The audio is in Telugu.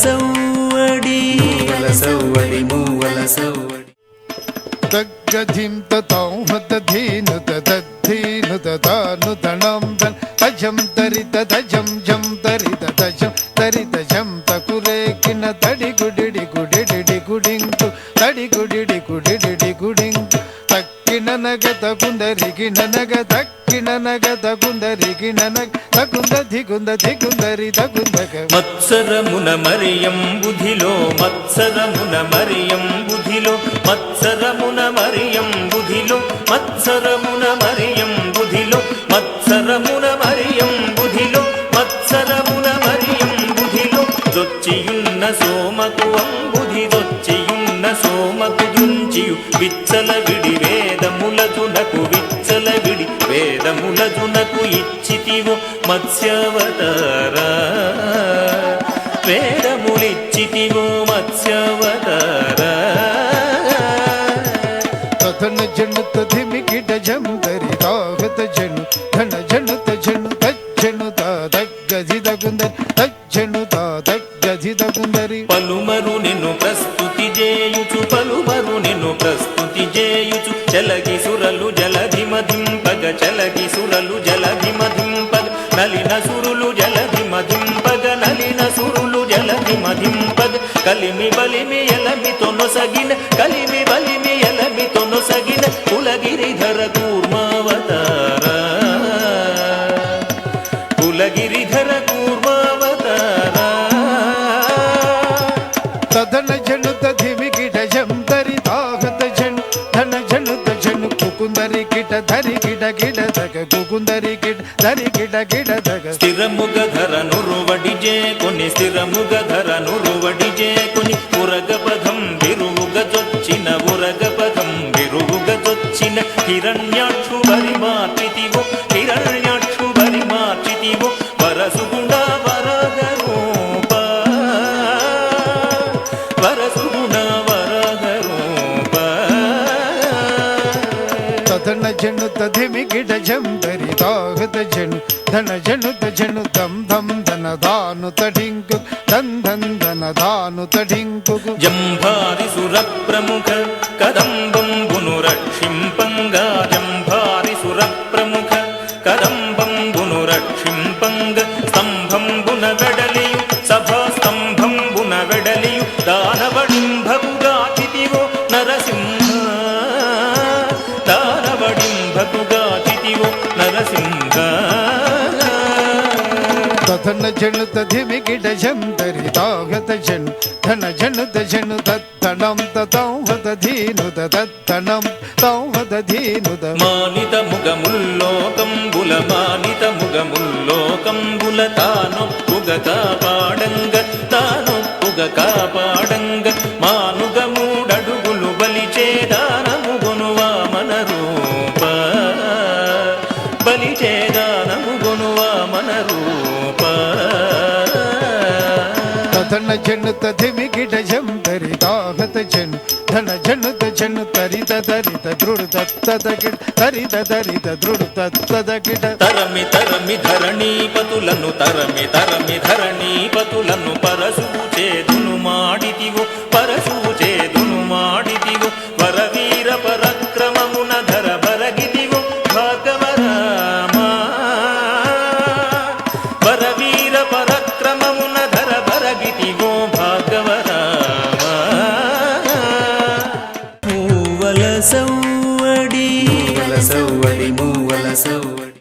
సవ్వడి మూవల సవ్వడి మూవల సవ్వడి తగ్గధిం తతాం హతధీను తదధీను తతాను తణం తన్ తజం తరిత తజం జం తరిత తజం తరిత జం తకురేకిన తడి గుడిడి గుడిడి గుడింకు తడి గుడిడి గుడిడి గుడింకు తక్కిన నగ తగుందరికి ననగ తక్కిన నగ తగుందరికి ననగ తగుంద దిగుంద దిగుందరి తగుందగ మత్సరమున మరియం బుధిలో మత్సరమున మరియం బుధిలో మత్సరమున మరియం బుధిలో మత్సరమున మరియం బుధిలో మత్సరమున మరియం బుధిలో మత్సరమున మరియం బుధిలో దొచ్చియున్న సోమకు అంబుధి దొచ్చియున్న సోమకు దుంచియు విచ్చల విడి వేదములజునకు విచ్చల విడి వేదములజునకు ఇచ్చితివో మత్స్యావతారా వేదములిచ్చితివో మత్స్యావతారా తన జను తధిమికిట జం దరి తాగత జను ధన జను తజను తజ్జను తగ్గది తగుందరి తజ్జను తగ్గది తగుందరి పలుమరు నిన్ను ప్రస్తుతి చేయుచు పలుమరు నిన్ను ప్రస్తుతి చేయుచు చలగి సురలు జలధిమధింపగ చలగి సురలు జలధిమధింపగ నలిన సురులు జలధిమధింపగ నలిన సురులు జలధిమధింపగ కలిమి బలిమి ఎలమితో నొసగిన కలిమి బలిమి ఎలమితో నొసగిన కులగిరిధర కూర్మావతారా కులగిరిధర కూర్మావతారా తదన జను తధిమికిట జం దరి తాగత జను ధన జను తజను కుకుందరి కిట ధరి కిట కిట దగ కుకుందరి కిట ధరి కిట కిట దగ స్థిరముగ ధరను రువడి చేకొని స్థిరముగ ధరను రువడి చేకొని ఉరగపదం విరువుగ చొచ్చిన ఉరగపదం విరువుగ చొచ్చిన హిరణ్యాక్షు బరి మార్చితివో హిరణ్యాక్షు బరి మార్చితివో వరసుగుణ వరగ రూప వరసుగుణ వరగ రూప తదన జను తధిమికిట జం దరి తాగత జను ధన జను తజను దం ధం ధన ధాను తడింకు ధన్ ధన్ ధన ధాను తడింకు జంభారి సుర ప్రముఖ కదంబంబును రక్షింపంగా జంభారి సుర ప్రముఖ కదంబంబును రక్షింపంగ స్తంభంబున వెడలియు సభా స్తంభంబున వెడలియు దానవడింభకుగాచితివో నరసింహ దానవడింభకుగాచితివో నరసింహ తదన జను తధిమికిట జం దరి తాగత జను ధన జను తజను తత్తణం తతం హతధీను తత్తణం తం హతధీను మానిత ముగముల్లోకంబుల మానిత ముగముల్లోకంబుల తానొప్పుగ కాపాడంగ తానొప్పుగ కాపాడంగ మానుగ మూడడుగులు బలిచేదానము గొనువా మన రూప బలిచేదానము గొనువా మన రూప తదన జను తధిమికిట జం దరి తాగత జను ధన జను తజను తరిత తరిత దృఢ తత్తదగిట తరిత తరిత దృఢ తత్తదగిట తరమి తరమి ధరణీపతులను తరమి తరమి ధరణీపతులను పరశువు చేదును మాడితివో పరశువు చేదును మాడితివో వరవీర పరక్రమమున ధర భరగితివో భాగవరామ వరవీర పరక్రమమున ధర భరగితివో భాగవరామ మూవల సవ్వడి మూవల సవ్వడి మూవల సవ్వడి